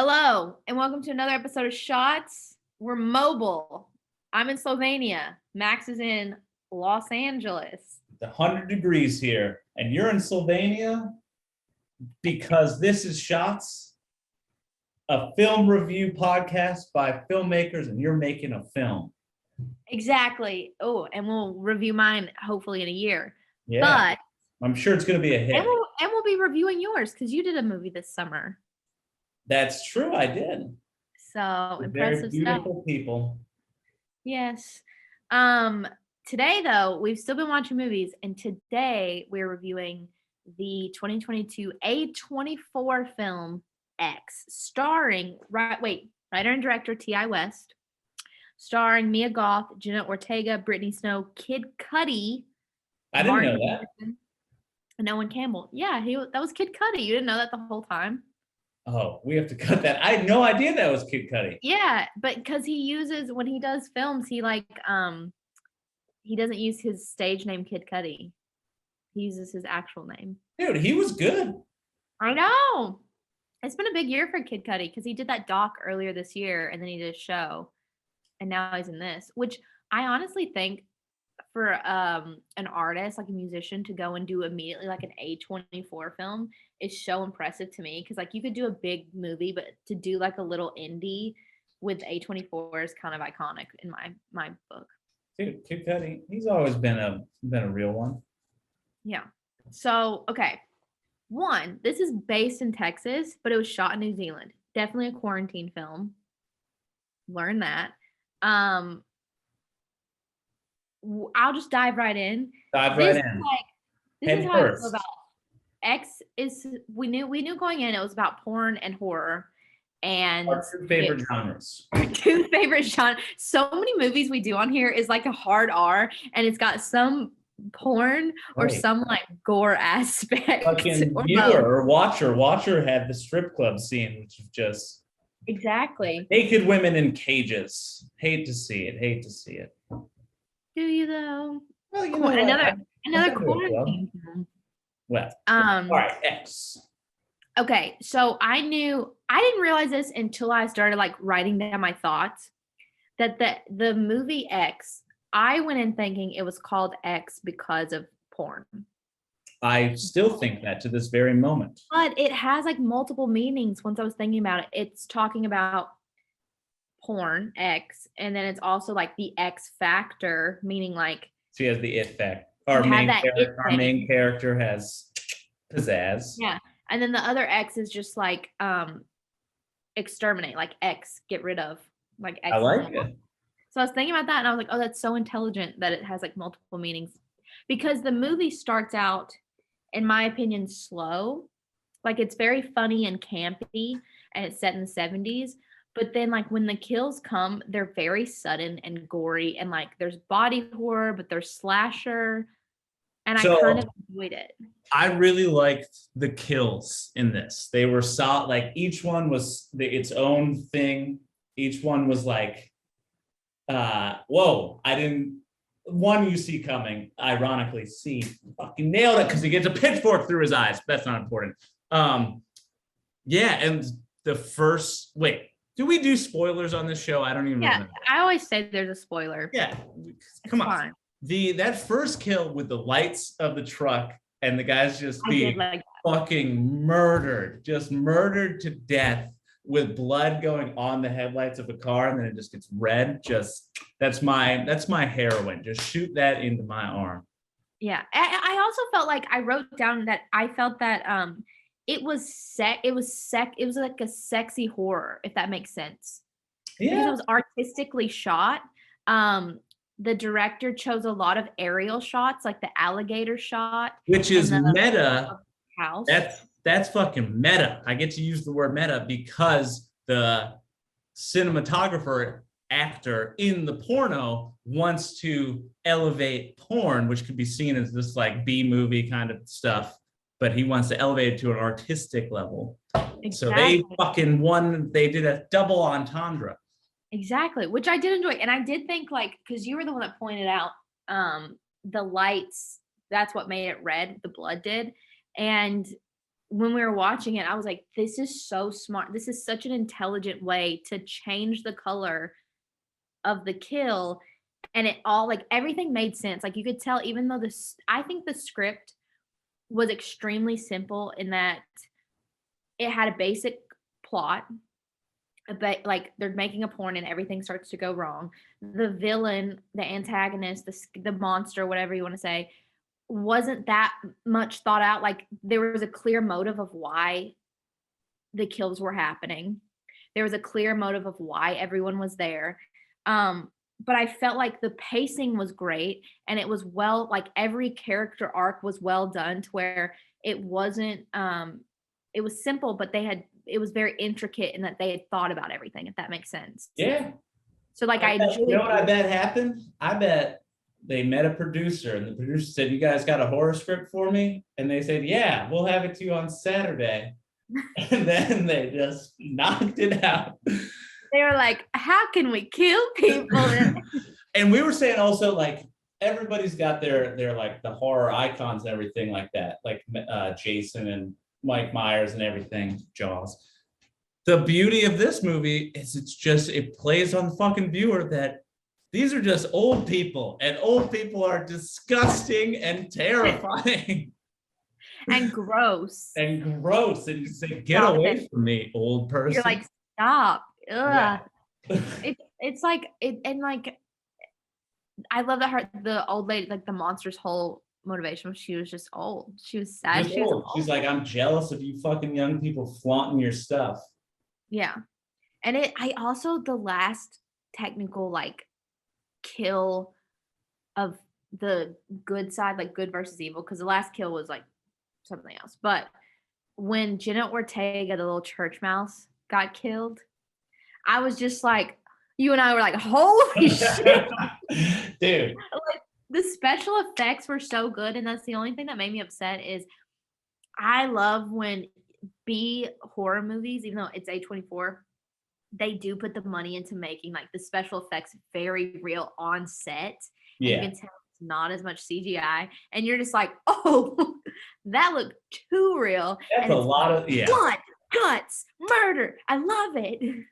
Hello, and welcome to another episode of Shots. We're mobile. I'm in Slovenia. Max is in Los Angeles. It's 100 degrees here, and you're in Slovenia because this is Shots, a film review podcast by filmmakers, and you're making a film. Exactly. Oh, and we'll review mine hopefully in a year. Yeah, but I'm sure it's going to be a hit. And we'll be reviewing yours because you did a movie this summer. That's true, I did. So impressive very beautiful stuff. People. Yes. Today though, we've still been watching movies, and today we're reviewing the 2022 A24 film X, starring writer and director T.I. West, starring Mia Goth, Jenna Ortega, Brittany Snow, Kid Cudi. I didn't know that. Henderson, and Owen Campbell. Yeah, that was Kid Cudi. You didn't know that the whole time? Oh, we have to cut that. I had no idea that was Kid Cudi. Yeah, but because when he does films, he doesn't use his stage name Kid Cudi. He uses his actual name. Dude, he was good. I know. It's been a big year for Kid Cudi because he did that doc earlier this year, and then he did a show, and now he's in this, which I honestly think for an artist, like a musician, to go and do immediately like an A24 film is so impressive to me, because like you could do a big movie, but to do like a little indie with A24 is kind of iconic in my book. Dude, Kid Cudi, he's always been a real one. Yeah. So, okay. One, this is based in Texas, but it was shot in New Zealand. Definitely a quarantine film. Learn that. I'll just dive right in. This is how I feel about X. We knew going in it was about porn and horror, and our two favorite genres. Two favorite genres. So many movies we do on here is like a hard R, and it's got some porn or some like gore aspect. Fucking viewer or watcher had the strip club scene, which is just exactly naked women in cages. Hate to see it. Do you though? Well, you know another quarantine film. Well, all right, X. Okay, so I didn't realize this until I started like writing down my thoughts, that the movie X, I went in thinking it was called X because of porn. I still think that to this very moment. But it has like multiple meanings once I was thinking about it. It's talking about porn, X, and then it's also like the X factor, meaning like she has the it factor. Our main character has pizzazz. Yeah. And then the other X is just like exterminate, like X, get rid of, like X. I like it. So I was thinking about that, and I was like, oh, that's so intelligent that it has like multiple meanings. Because the movie starts out, in my opinion, slow. Like it's very funny and campy, and it's set in the 70s. But then like when the kills come, they're very sudden and gory, and like there's body horror, but there's slasher. And I kind of enjoyed it. I really liked the kills in this. They were solid. Like each one was its own thing. Each one was like, whoa, one you see coming, ironically, see fucking nailed it because he gets a pitchfork through his eyes. That's not important. Yeah, and the first, do we do spoilers on this show? I don't even know. I always say there's a spoiler. Yeah, come on. Fine. That first kill with the lights of the truck and the guys just being fucking murdered to death with blood going on the headlights of the car, and then it just gets red. That's my heroin. Just shoot that into my arm. Yeah, I also felt like I wrote down that I felt that it was like a sexy horror, if that makes sense. Yeah, because it was artistically shot. The director chose a lot of aerial shots, like the alligator shot, which is meta. House. That's fucking meta. I get to use the word meta because the cinematographer actor in the porno wants to elevate porn, which could be seen as this like B movie kind of stuff, but he wants to elevate it to an artistic level. Exactly. So they did a double entendre. Exactly, which I did enjoy. And I did think because you were the one that pointed out the lights, that's what made it red, the blood did. And when we were watching it, I was like, this is so smart. This is such an intelligent way to change the color of the kill. And it all, like, everything made sense. Like, you could tell, even though I think the script was extremely simple in that it had a basic plot, but like they're making a porn and everything starts to go wrong. The villain, the antagonist, the monster, whatever you want to say, wasn't that much thought out. Like, there was a clear motive of why the kills were happening. There was a clear motive of why everyone was there. But I felt like the pacing was great, and it was like every character arc was well done to where it wasn't it was simple, but it was very intricate in that they had thought about everything, if that makes sense. Yeah. So like I enjoyed. You know what I bet happened? I bet they met a producer, and the producer said, "You guys got a horror script for me?" And they said, "Yeah, we'll have it to you on Saturday." And then they just knocked it out. They were like, how can we kill people? And we were saying also, like, everybody's got their like the horror icons and everything like that, like Jason and Mike Myers and everything, Jaws. The beauty of this movie is it plays on the fucking viewer that these are just old people, and old people are disgusting and terrifying. And gross. And you say, get away from me, old person. You're like, stop. Ugh. Yeah. It's like it, and like I love that the old lady, like the monster's whole motivation was she was just old. She was sad. She was old. She's like, I'm jealous of you fucking young people flaunting your stuff. Yeah. And I also, the last technical like kill of the good side, like good versus evil, because the last kill was like something else. But when Jenna Ortega, the little church mouse, got killed, I was just like, you and I were like, holy shit. Dude. Like, the special effects were so good, and that's the only thing that made me upset is I love when B horror movies, even though it's A24, they do put the money into making like the special effects very real on set. Yeah. And you can tell it's not as much CGI, and you're just like, oh, that looked too real. That's a lot of blood, guts, murder. I love it.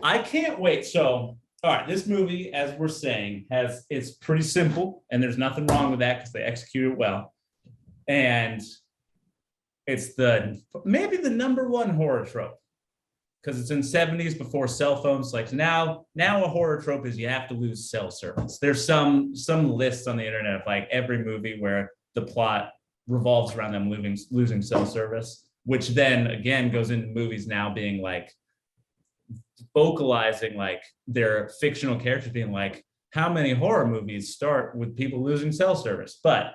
I can't wait. So, all right, this movie, as we're saying, it's pretty simple, and there's nothing wrong with that because they execute it well. And it's maybe the number one horror trope, because it's in 70s before cell phones. Like now a horror trope is you have to lose cell service. There's some lists on the internet of like every movie where the plot revolves around them losing cell service, which then again goes into movies now being like vocalizing like their fictional characters being like, how many horror movies start with people losing cell service? But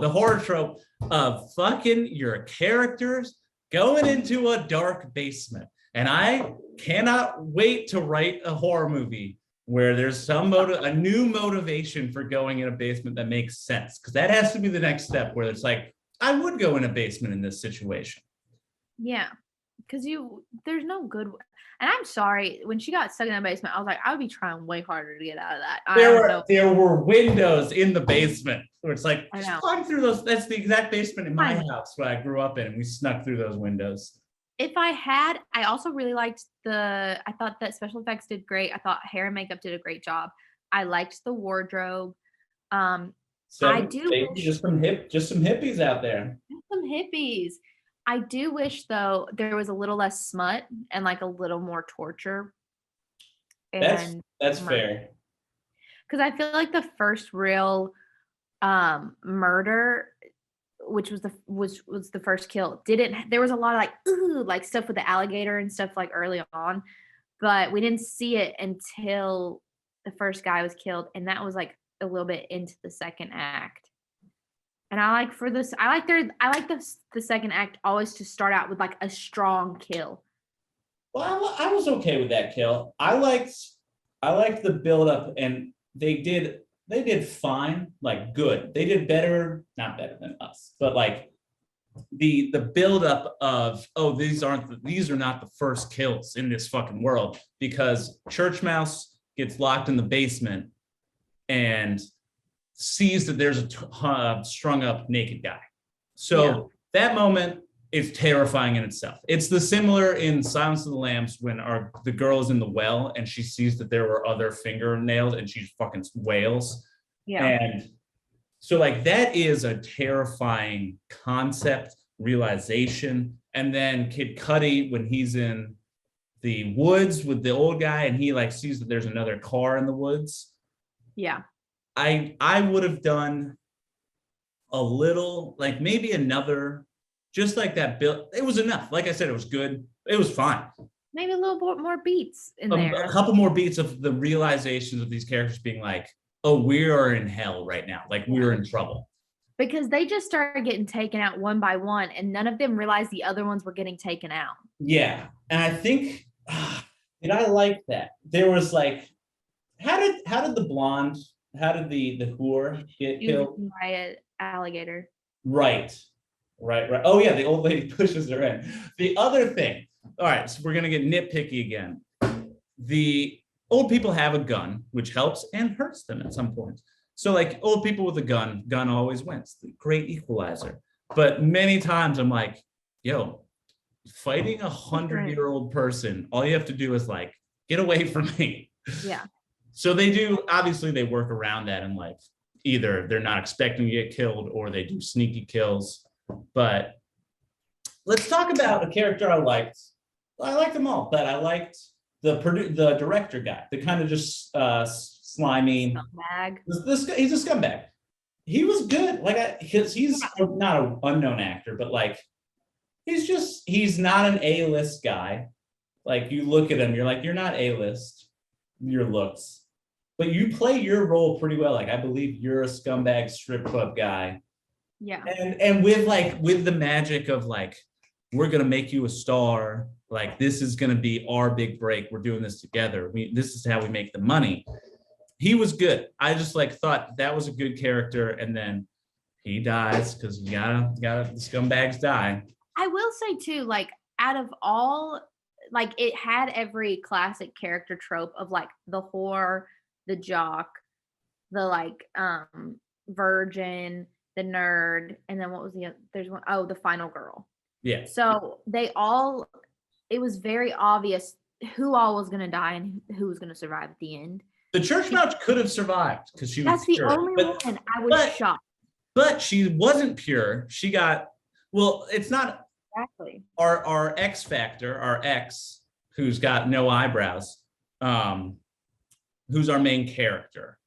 the horror trope of fucking your characters going into a dark basement. And I cannot wait to write a horror movie where there's a new motivation for going in a basement that makes sense. Because that has to be the next step, where it's like, I would go in a basement in this situation. Yeah, because there's no good. And I'm sorry, when she got stuck in that basement, I was like, I would be trying way harder to get out of that. There were windows in the basement where it's like, just climb through those. That's the exact basement in my house where I grew up in, and we snuck through those windows. I also really liked I thought that special effects did great. I thought hair and makeup did a great job. I liked the wardrobe. Just some hippies out there. Some hippies. I do wish though there was a little less smut and like a little more torture. That's fair. Because I feel like the first real murder, which was the first kill, there was a lot of like like stuff with the alligator and stuff like early on, but we didn't see it until the first guy was killed, and that was like a little bit into the second act. And I like the second act always to start out with like a strong kill. Well, I was okay with that kill. I liked the build up, and they did fine, like good. They did better, not better than us, but like the build up of, these are not the first kills in this fucking world, because Church Mouse gets locked in the basement and sees that there's a strung up naked guy. So that moment is terrifying in itself. It's the similar in Silence of the Lambs when the girl is in the well and she sees that there were other fingernails and she fucking wails. Yeah. And so like that is a terrifying concept, realization. And then Kid Cudi, when he's in the woods with the old guy and he like sees that there's another car in the woods. Yeah. I would have done a little, like maybe another, just like that bill. It was enough. Like I said, it was good. It was fine. Maybe a little bit more beats in there. A couple more beats of the realizations of these characters being like, oh, we are in hell right now. Like we're in trouble. Because they just started getting taken out one by one and none of them realized the other ones were getting taken out. Yeah. And I think, and I like that. There was like, how did the blonde, how did the whore get killed? By an alligator. Right. Oh yeah, the old lady pushes her in. The other thing, all right, so we're gonna get nitpicky again. The old people have a gun, which helps and hurts them at some point. So like old people with a gun always wins. The great equalizer. But many times I'm like, yo, fighting 100-year-old person, all you have to do is like, get away from me. Yeah. So they do, obviously they work around that and like, either they're not expecting to get killed or they do sneaky kills. But let's talk about a character I liked. I liked them all, but I liked the director guy, the kind of just slimy. Scumbag. He's a scumbag. He was good. Like, he's not an unknown actor, but like, he's not an A-list guy. Like, you look at him, you're like, you're not A-list, your looks. But you play your role pretty well. Like, I believe you're a scumbag strip club guy. Yeah. And with the magic of like, we're gonna make you a star. Like, this is gonna be our big break. We're doing this together. This is how we make the money. He was good. I just like thought that was a good character, and then he dies because you gotta the scumbags die. I will say too, like out of all, like it had every classic character trope of like the whore, the jock, the like virgin, the nerd, and then what was the other? There's one, oh, the final girl. Yeah. So it was very obvious who all was gonna die and who was gonna survive at the end. The church mouse could have survived because she was That's the only one I was shocked. But she wasn't pure. She got, well, it's not exactly our X Factor, our ex, who's got no eyebrows, who's our main character.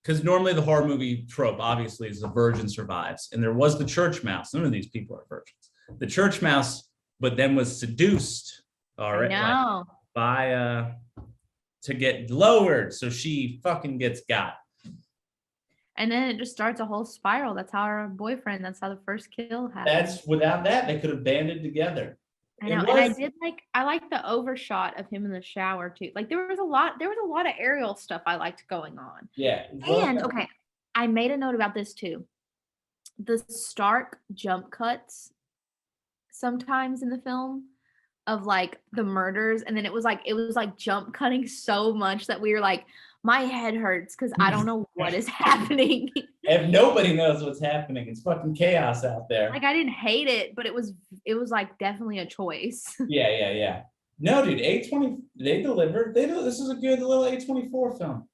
Because normally the horror movie trope, obviously, is the virgin survives. And there was the church mouse. None of these people are virgins. The church mouse, but then was seduced, all right, like, by to get lowered. So she fucking gets got. And then it just starts a whole spiral. That's how her boyfriend, that's how the first kill happened. Without that, they could have banded together. I know. And I like the overshot of him in the shower too. Like there was a lot of aerial stuff I liked going on. Yeah. And okay, I made a note about this too. The stark jump cuts sometimes in the film of like the murders, and then it was like jump cutting so much that we were like, my head hurts because I don't know what is happening. If nobody knows what's happening, it's fucking chaos out there. Like I didn't hate it, but it was like definitely a choice. Yeah. No, dude, A20, they delivered. This is a good little A24 film.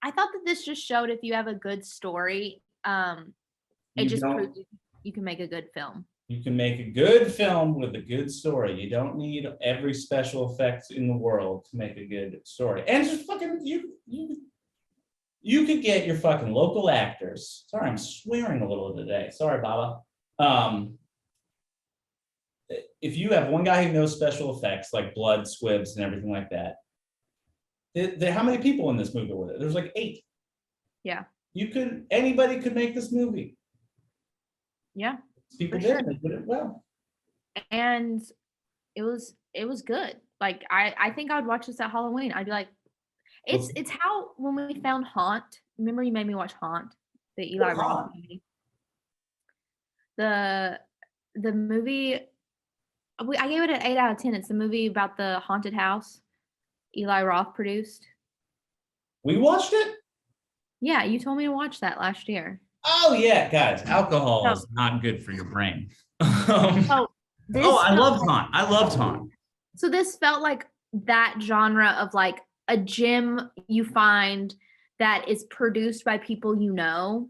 I thought that this just showed if you have a good story, it just proves you can make a good film. You can make a good film with a good story. You don't need every special effects in the world to make a good story. And just fucking you could get your fucking local actors. Sorry, I'm swearing a little today. Sorry, Baba. If you have one guy who knows special effects like blood, squibs, and everything like that, how many people in this movie were there? There's like 8. Yeah. Anybody could make this movie. Yeah. People did it well. And it was good. Like I think I would watch this at Halloween. I'd be like, it's how when we found Haunt. Remember you made me watch Haunt, the Eli Roth movie. The movie, I gave it an 8 out of 10. It's the movie about the haunted house Eli Roth produced. We watched it? Yeah, you told me to watch that last year. Oh yeah, guys, alcohol is not good for your brain. Oh, I love Haunt. I loved Haunt. So this felt like that genre of like a gym you find that is produced by people you know.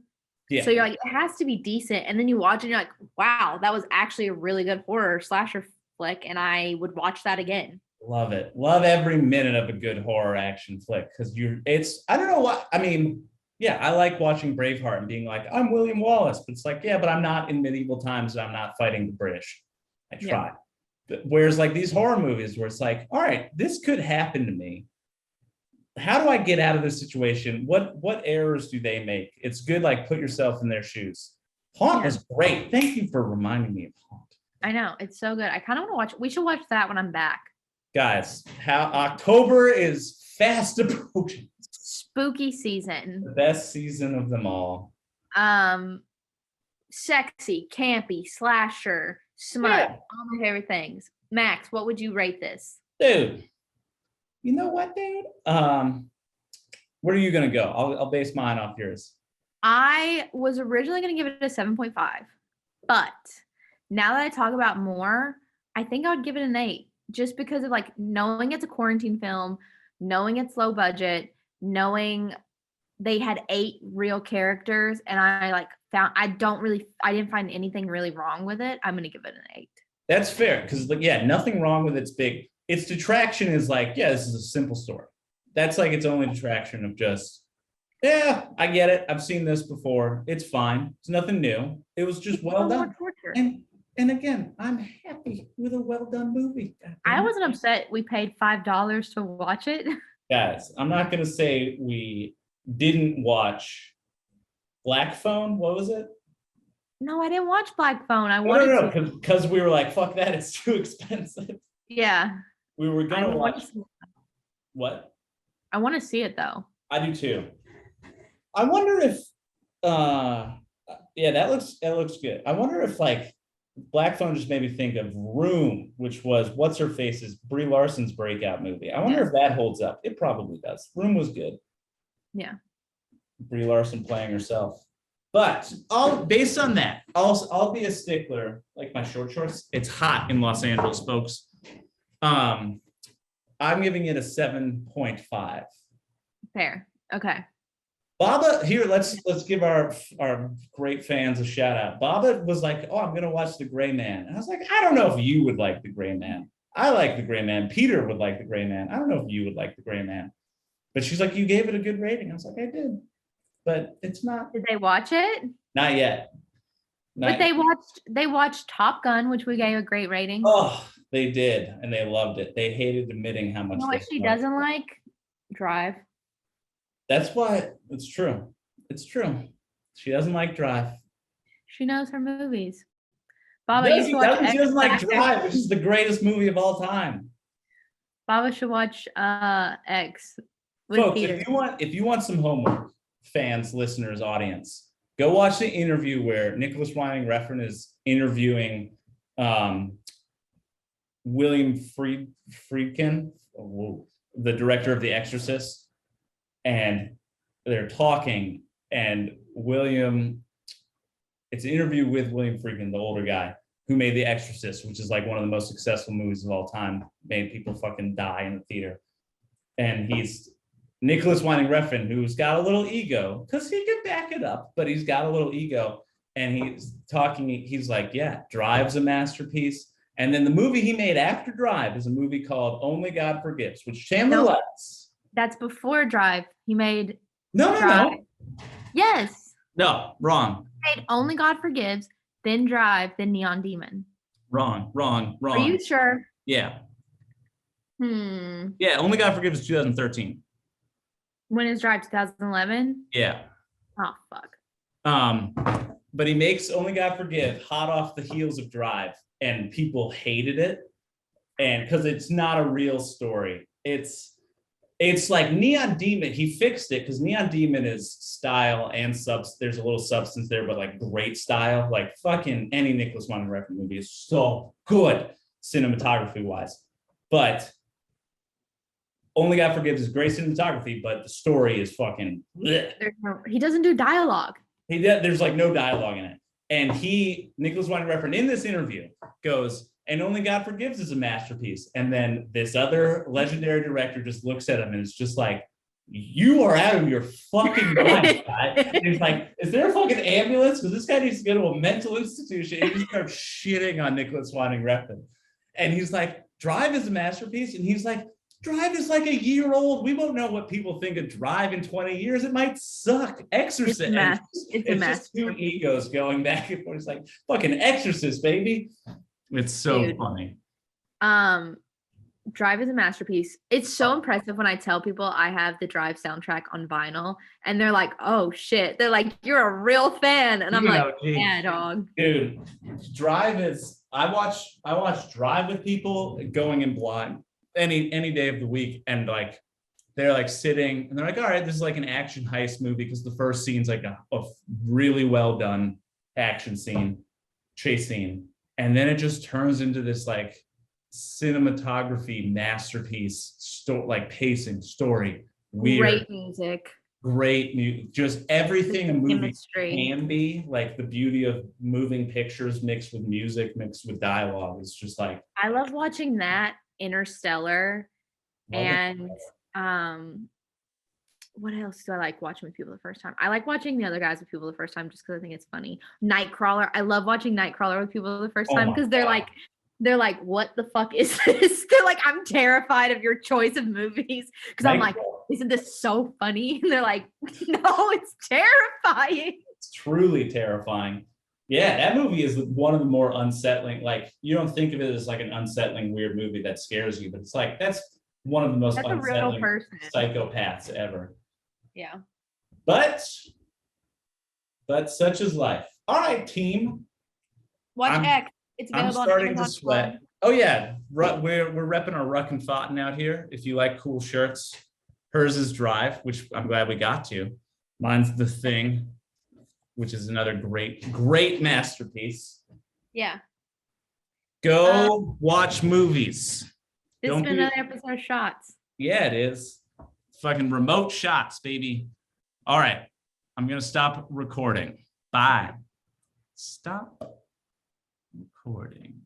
Yeah. So you're like, it has to be decent. And then you watch it and you're like, wow, that was actually a really good horror slasher flick. And I would watch that again. Love it. Love every minute of a good horror action flick. Because I don't know what, I mean, yeah, I like watching Braveheart and being like, I'm William Wallace. But it's like, yeah, but I'm not in medieval times and I'm not fighting the British. I try. Yeah. Whereas like these horror movies where it's like, all right, this could happen to me. How do I get out of this situation? What errors do they make? It's good, like put yourself in their shoes. Haunt was great. Thank you for reminding me of Haunt. I know, it's so good. I kind of want to watch it. We should watch that when I'm back. Guys, how October is fast approaching. Spooky season. The best season of them all. Sexy, campy, slasher, smut, all my favorite things. Max, what would you rate this? Dude, you know what, dude? Where are you gonna go? I'll base mine off yours. I was originally gonna give it a 7.5, but now that I talk about more, I think I would give it an 8, just because of like knowing it's a quarantine film, knowing it's low budget, knowing they had 8 real characters, and I didn't find anything really wrong with it. I'm gonna give it an 8. That's fair, because nothing wrong with its big. Its detraction is like, this is a simple story. That's like its only detraction of just, I get it. I've seen this before. It's fine. It's nothing new. It was just well done. And again, I'm happy with a well done movie. I wasn't upset we paid $5 to watch it. Guys, I'm not gonna say we didn't watch Black Phone. What was it? No, I didn't watch Black Phone. I wanted to because we were like, fuck that, it's too expensive. Yeah. We were gonna watch what? I want to see it though. I do too. I wonder if that looks good. I wonder if like Black Phone just made me think of Room, which was what's her face's Brie Larson's breakout movie. I wonder if that holds up. It probably does. Room was good. Yeah. Brie Larson playing herself. But based on that, I'll be a stickler, like my short shorts. It's hot in Los Angeles, folks. I'm giving it a 7.5. Fair. Okay. Baba, here, let's give our great fans a shout out. Baba was like, I'm gonna watch The Gray Man. And I was like, I don't know if you would like The Gray Man. I like The Gray Man. Peter would like The Gray Man. I don't know if you would like The Gray Man. But she's like, you gave it a good rating. I was like, I did. But it's not. Did they watch it? Not yet. They watched Top Gun, which we gave a great rating. Oh, they did, and they loved it. They hated admitting how much. You know what she doesn't like? Drive. That's why it's true. It's true. She doesn't like Drive. She knows her movies. Baba, she doesn't like Drive, which is the greatest movie of all time. Baba should watch X with Folks, Peter. if you want some homework, fans, listeners, audience, go watch the interview where Nicholas Winding Refn is interviewing William Friedkin, the director of The Exorcist, and they're talking, and it's an interview with William Friedkin, the older guy who made The Exorcist, which is like one of the most successful movies of all time, made people fucking die in the theater. And he's Nicholas Winding Refn, who's got a little ego, because he can back it up, but he's got a little ego. And he's like, Drive's a masterpiece. And then the movie he made after Drive is a movie called Only God Forgives, which Chandler likes. That's before Drive. He made No. Yes. No, wrong. He made Only God Forgives, then Drive, then Neon Demon. Wrong. Are you sure? Yeah. Yeah, Only God Forgives is 2013. When is Drive? 2011? Yeah. Oh, fuck. But he makes Only God Forgive hot off the heels of Drive, and people hated it. And because it's not a real story. It's like Neon Demon. He fixed it because Neon Demon is style and there's a little substance there, but like great style. Like fucking any Nicholas Winding Refn movie is so good cinematography wise. But Only God Forgives is great cinematography, but the story is fucking. He doesn't do dialogue. There's like no dialogue in it. And Nicholas Winding Refn in this interview goes, and Only God Forgives is a masterpiece. And then this other legendary director just looks at him and is just like, you are out of your fucking mind, guy. And he's like, is there a fucking ambulance? Because this guy needs to go to a mental institution. And he just starts shitting on Nicholas Winding Refn. And he's like, Drive is a masterpiece. And he's like, Drive is like a year old. We won't know what people think of Drive in 20 years. It might suck. Exorcist. It's just two egos going back and forth. It's like, fucking Exorcist, baby. It's so funny. Drive is a masterpiece. It's so impressive when I tell people I have the Drive soundtrack on vinyl and they're like, oh shit. They're like, you're a real fan. And I'm like, yeah, dog. Dude, Drive is, I watch Drive with people going in blind any day of the week. And like, they're like sitting and they're like, all right, this is like an action heist movie because the first scene's like a really well done action scene, chase scene. And then it just turns into this like cinematography masterpiece, like pacing, story, weird, great music, just everything a movie can be. Like the beauty of moving pictures mixed with music, mixed with dialogue. It's just like, I love watching that, Interstellar, and what else do I like watching with people the first time? I like watching The Other Guys with people the first time just because I think it's funny. Nightcrawler, I love watching Nightcrawler with people the first time because they're like, what the fuck is this? They're like, I'm terrified of your choice of movies. Because I'm like, isn't this so funny? And they're like, no, it's terrifying. It's truly terrifying. Yeah, that movie is one of the more unsettling. Like, you don't think of it as like an unsettling, weird movie that scares you, but it's like, that's one of the most unsettling psychopaths ever. Yeah. But such is life. All right, team. Watch X. It's available. I'm starting to sweat. Oh yeah, we're repping our Ruck and Fountain out here. If you like cool shirts, hers is Drive, which I'm glad we got to. Mine's The Thing, which is another great masterpiece. Yeah. Go watch movies. This has been another episode of Shots. Yeah, it is. Fucking remote shots, baby. All right, I'm gonna stop recording. Bye. Stop recording.